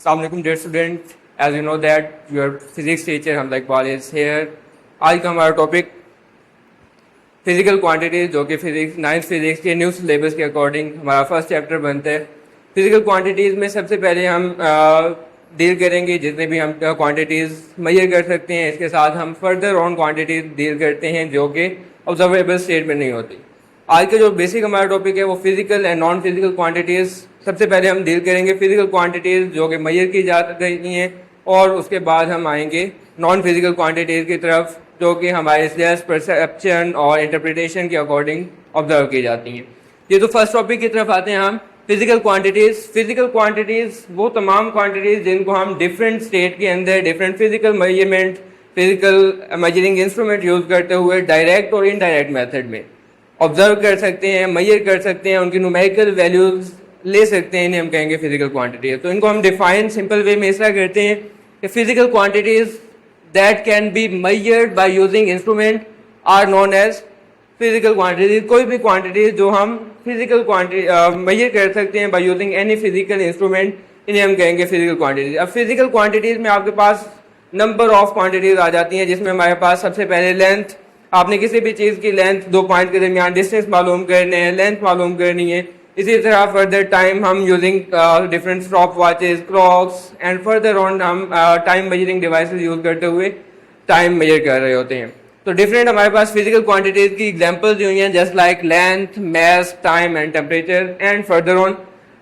Assalamualaikum dear student, as you know that your physics teacher Hamza Iqbal is here. आज का हमारा topic physical quantities जो कि physics 9th physics के new syllabus के according हमारा फर्स्ट चैप्टर बनता है। फिजिकल क्वांटिटीज़ में सबसे पहले हम डील करेंगे जितने भी हम क्वांटिटीज़ मेजर कर सकते हैं। इसके साथ हम फर्दर ऑन क्वांटिटीज़ डील करते हैं जो कि ऑब्जर्वेबल स्टेट में नहीं होती। आज का जो बेसिक हमारा टॉपिक है वो physical and non physical quantities. सबसे पहले हम डील करेंगे फिजिकल क्वांटिटीज़ जो कि मेजर की जा रही हैं और उसके बाद हम आएंगे नॉन फिजिकल क्वांटिटीज़ की तरफ जो कि हमारे सेंस परसेप्शन और इंटरप्रिटेशन के अकॉर्डिंग ऑब्जर्व की जाती हैं। ये तो फर्स्ट टॉपिक की तरफ आते हैं हम फिजिकल क्वांटिटीज़। फिजिकल क्वांटिटीज़ वो तमाम क्वांटिटीज़ जिनको हम डिफरेंट स्टेट के अंदर different physical measurement physical measuring instrument use करते हुए डायरेक्ट और इनडायरेक्ट मेथड में ऑब्जर्व कर सकते हैं, मेजर कर सकते हैं, उनकी न्यूमेरिकल वैल्यूज़ ले सकते हैं। इन्हें हम कहेंगे फिजिकल क्वांटिटीज़। तो इनको हम डिफाइन सिंपल वे में ऐसा करते हैं कि physical quantities that can be measured by using instrument are known as physical quantities। कोई भी quantities जो हम physical quantity measure कर सकते हैं by using any physical instrument, इन्हें हम कहेंगे physical quantities। अब physical quantities में आपके पास number of quantities आ जाती हैं जिसमें हमारे पास सबसे पहले लेंथ। आपने किसी भी चीज़ की लेंथ दो पॉइंट के दरमियान डिस्टेंस मालूम करने हैं, लेंथ मालूम करनी है। इसी तरह फर्दर टाइम हम using different stop watches clocks and further on हम टाइम मेजरिंग डिवाइसेस यूज़ करते हुए टाइम मेजर कर रहे होते हैं। तो डिफरेंट हमारे पास फिजिकल क्वांटिटीज़ की एग्जांपल्स हुई हैं just like length, mass, time and temperature and further on.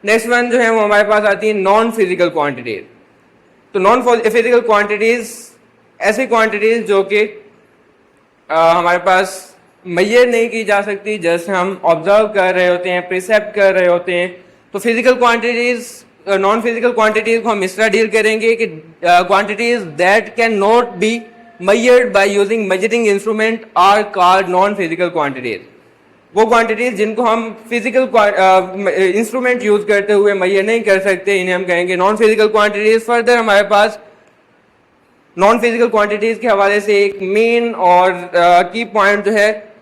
Next one जो है वो हमारे पास आती है नॉन फिजिकल क्वांटिटीज़। तो नॉन फिजिकल क्वांटिटीज़ ऐसी क्वांटिटीज़ जो कि हमारे पास मेजर नहीं की जा सकती, जस्ट हम ऑब्जर्व कर रहे होते हैं, प्रिसेप्ट कर रहे होते हैं। तो physical quantities non physical quantities को हम इस तरह डील करेंगे कि quantities that can not be measured by using measuring instrument are called non physical quantities. वो क्वांटिटीज़ जिनको हम फिजिकल इंस्ट्रूमेंट यूज़ करते हुए मेजर नहीं कर सकते, इन्हें हम कहेंगे नॉन फिजिकल क्वांटिटीज़। फर्दर हमारे पास नॉन फिजिकल क्वांटिटीज़ के हवाले से एक मेन और की पॉइंट जो है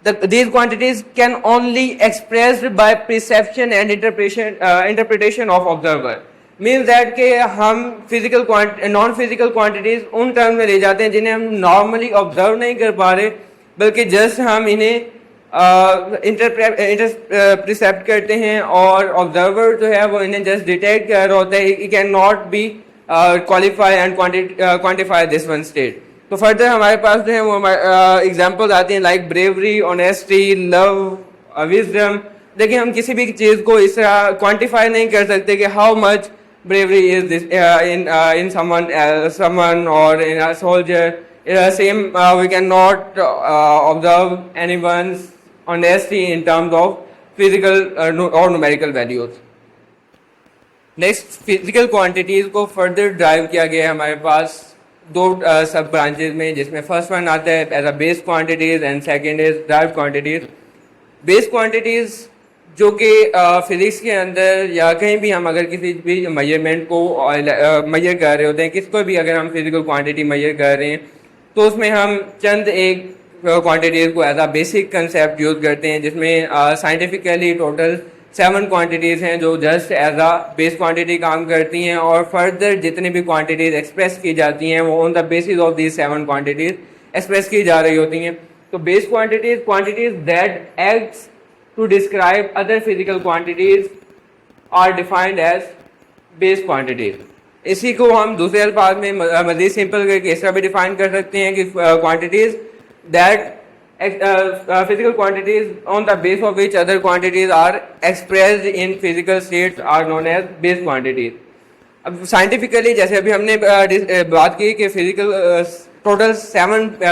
these quantities can only expressed by perception and interpretation of observer। means that कि हम फिजिकल नॉन फिजिकल क्वांटिटीज़ उन टर्म में ले जाते हैं जिन्हें हम नॉर्मली ऑब्जर्व नहीं कर पा रहे, बल्कि जस्ट हम इन्हें प्रिसेप्ट करते हैं और ऑब्जर्वर जो है वो इन्हें जस्ट डिटेक्ट कर रहा होता है। It can not B qualify and quantify this one state. तो फर्दर हमारे पास जो है वो एग्जाम्पल्स आती हैं like bravery, honesty, love, wisdom. देखिए हम किसी भी चीज़ को इस तरह क्वांटिफाई नहीं कर सकते कि how much bravery is this in someone और in a soldier. Same we can not observe anyone's honesty in terms of physical और numerical values. Next physical quantities को फर्दर ड्राइव किया गया है हमारे पास दो सब ब्रांचेज में, जिसमें फर्स्ट वन आता है as a base quantities and second is derived quantities. Base quantities जो कि फिजिक्स के अंदर या कहीं भी हम अगर किसी भी मेजरमेंट को मेजर कर रहे होते हैं, किसको भी अगर हम फिजिकल क्वांटिटी मेजर कर रहे हैं तो उसमें हम चंद एक क्वांटिटीज़ को as a basic concept use करते हैं, जिसमें साइंटिफिकली टोटल 7 क्वांटिटीज़ हैं जो just as a base quantity काम करती हैं और फर्दर जितनी भी क्वांटिटीज़ एक्सप्रेस की जाती हैं वो on the basis of these 7 quantities express की जा रही होती हैं। तो base quantities that acts to describe other physical quantities are defined as base quantities. इसी को हम दूसरे अल्फाज में मज़ीद सिंपल करके इस तरह भी डिफाइन कर सकते हैं कि quantities that physical quantities on the base of which other quantities are expressed in physical states are known as base quantities। अब साइंटिफिकली जैसे अभी हमने बात की कि फिजिकल टोटल 7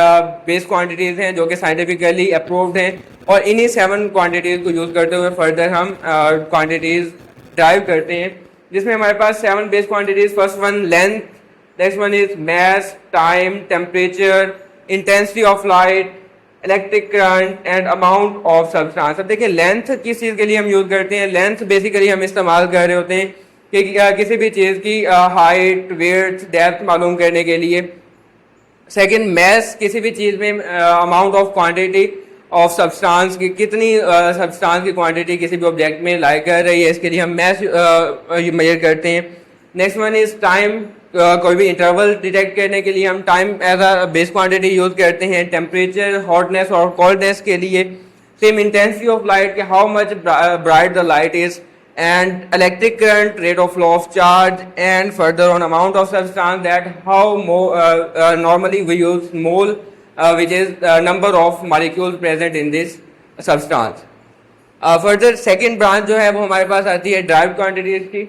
बेस क्वांटिटीज़ हैं जो कि साइंटिफिकली अप्रूव्ड हैं और इन्हीं 7 क्वांटिटीज़ को यूज़ करते हुए फर्दर हम क्वांटिटीज़ ड्राइव करते हैं, जिसमें हमारे पास 7 base quantities. First one length, next one is mass, time, temperature, intensity of light, electric current and amount of substance. अब देखिए लेंथ किस चीज़ के लिए हम यूज़ करते हैं। लेंथ बेसिकली हम इस्तेमाल कर रहे होते हैं कि किसी भी चीज़ की हाइट, वेट, डेप्थ मालूम करने के लिए। सेकंड मास, किसी भी चीज़ में amount of quantity of substance की कितनी सब्सटेंस की क्वांटिटी किसी भी ऑब्जेक्ट में लाई कर रही है, इसके लिए हम मास मेजर करते हैं। नेक्स्ट वन इज टाइम, कोई भी इंटरवल डिटेक्ट करने के लिए हम time as a base quantity use करते हैं. टेम्परेचर, हॉटनेस और कोल्डनेस के लिए सेम इंटेंसिटी ऑफ लाइट के how much bright the light is, and electric current, rate of flow of charge, and further on amount of substance, that how normally we use mole, which is number of molecules present in this substance. Further second branch जो है वो हमारे पास आती है derived quantities की.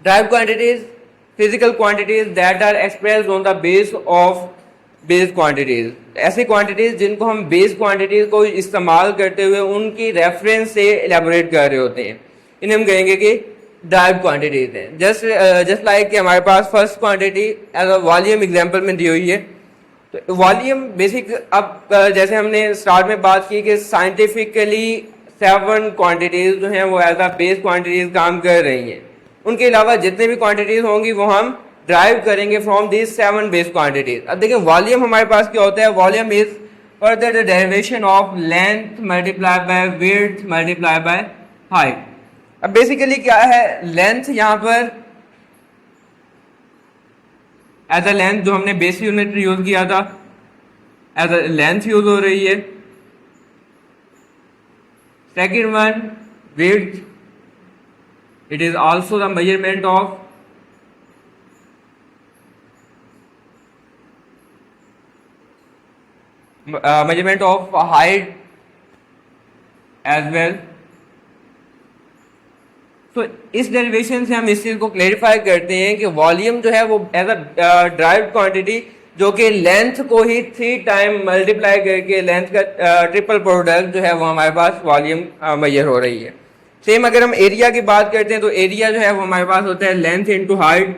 Derived quantities, physical quantities that are expressed on the base of base quantities. ऐसी quantities जिनको हम base quantities को इस्तेमाल करते हुए उनकी reference से elaborate कर रहे होते हैं, इन्हें हम कहेंगे कि derived quantities हैं. जस्ट लाइक कि हमारे पास first quantity as a volume example में दी हुई है. तो वॉल्यूम बेसिक, अब जैसे हमने स्टार्ट में बात की कि साइंटिफिकली 7 क्वांटिटीज जो हैं वो एज अ बेस क्वांटिटीज काम कर रही हैं. उनके अलावा जितने भी क्वांटिटीज होंगी वो हम ड्राइव करेंगे फ्रॉम दिस 7 बेस क्वांटिटीज. अब देखिए वॉल्यूम हमारे पास क्या होता है. Volume is further the derivation of length multiply by width multiply by height. अब बेसिकली क्या है, लेंथ यहां पर एज अ लेंथ जो हमने बेस यूनिट यूज किया था एज अ लेंथ यूज हो रही है. Second one width, it is also the measurement of height as well. तो इस डेरिवेशन से हम इस चीज को क्लेरिफाई करते हैं कि वॉल्यूम जो है वो एज अ ड्राइव्ड क्वांटिटी जो कि लेंथ को ही 3 टाइम मल्टीप्लाई करके लेंथ का ट्रिपल प्रोडक्ट जो है वो हमारे पास वॉल्यूम मेजर हो रही है. सेम अगर हम एरिया की बात करते हैं तो एरिया जो है वो हमारे पास होता है लेंथ इंटू हाइट.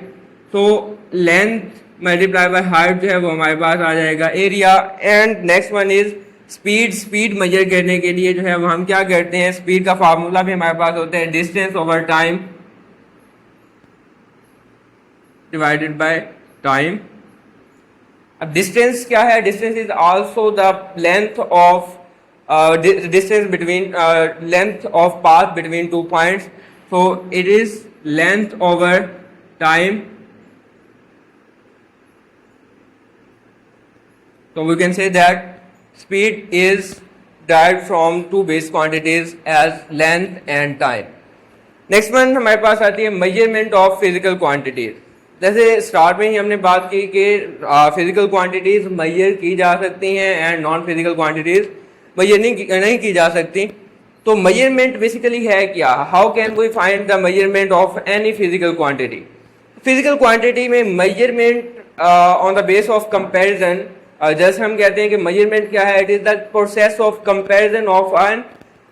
तो लेंथ मल्टीप्लाई बाय हाइट जो है वो हमारे पास आ जाएगा area. And next one is speed. Speed measure करने के लिए जो है वो हम क्या करते हैं, स्पीड का फार्मूला भी हमारे पास होता है distance over time divided by time. अब डिस्टेंस क्या है, distance is also the length of distance between length of path between 2 points. So it is length over time. So we can say that speed is derived from 2 base quantities as length and time. Next one हमारे पास आती है measurement of physical quantities. जैसे start में ही हमने बात की कि physical quantities major की जा सकती हैं and non physical quantities measure नहीं की जा सकती. तो मेजरमेंट बेसिकली है क्या, how can we find the measurement of any physical quantity. Physical quantity में measurement on the base of comparison, जैसे हम कहते हैं कि मेजरमेंट क्या है, it is the process of comparison of an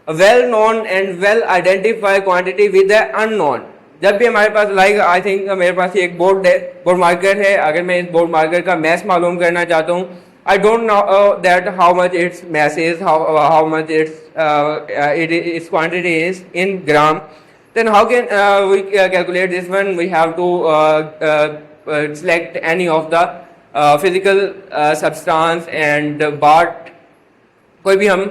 well known and well identified quantity with the unknown. जब भी हमारे पास लाइक आई थिंक मेरे पास एक बोर्ड है, बोर्ड मार्कर है. अगर मैं इस बोर्ड मार्कर का मैस मालूम करना चाहता हूँ, I don't know that how much its mass is, how much its quantity is in gram, then how can we calculate this one. We have to select any of the physical substance and बाट. कोई भी हम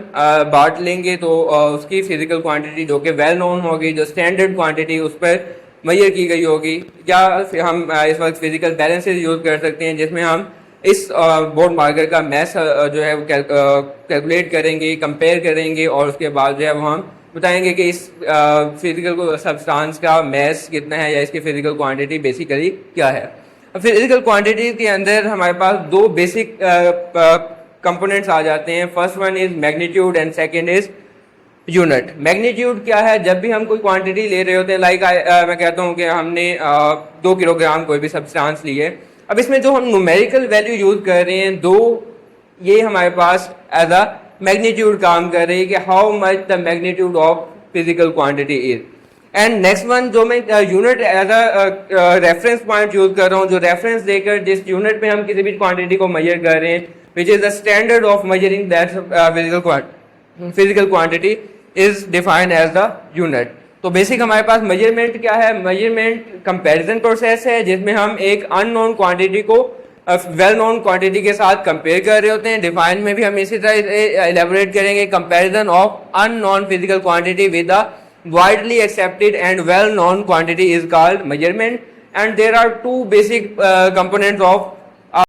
बाट लेंगे तो उसकी physical quantity जो कि वेल नोन होगी, जो स्टैंडर्ड क्वांटिटी उस पर मेजर की गई होगी. या हम इस वक्त फिजिकल बैलेंसेस यूज़ कर सकते हैं जिसमें हम इस बोर्ड मार्कर का मैस जो है वो कैलकुलेट करेंगे, कंपेयर करेंगे और उसके बाद जो है वो हम बताएंगे कि इस फिजिकल सब्सटेंस का मैस कितना है या इसकी फिजिकल क्वांटिटी बेसिकली क्या है. फिजिकल क्वांटिटी के अंदर हमारे पास 2 बेसिक कंपोनेंट्स आ जाते हैं. First one is magnitude and second is unit. Magnitude क्या है, जब भी हम कोई क्वांटिटी ले रहे होते हैं, लाइक मैं कहता हूँ कि हमने 2 किलोग्राम कोई भी सब्सटेंस ली है. अब इसमें जो हम न्यूमेरिकल वैल्यू यूज कर रहे हैं 2, ये हमारे पास एज अ मैग्नीट्यूड काम कर रही है कि how much the magnitude of physical quantity is. And next one जो मैं unit as a reference point use कर रहा हूँ, जो रेफरेंस देकर जिस यूनिट पे हम किसी भी क्वांटिटी को मेजर कर रहे हैं, which is the standard of measuring that physical quantity is defined as the unit. तो बेसिक हमारे पास मेजरमेंट क्या है, मेजरमेंट कंपैरिजन प्रोसेस है जिसमें हम एक अननोन क्वांटिटी को वेल नोन क्वांटिटी के साथ कंपेयर कर रहे होते हैं. डिफाइन में भी हम इसी तरह एलेबोरेट करेंगे, comparison of unknown physical quantity with the widely accepted and well known quantity is called measurement. and there are two basic components of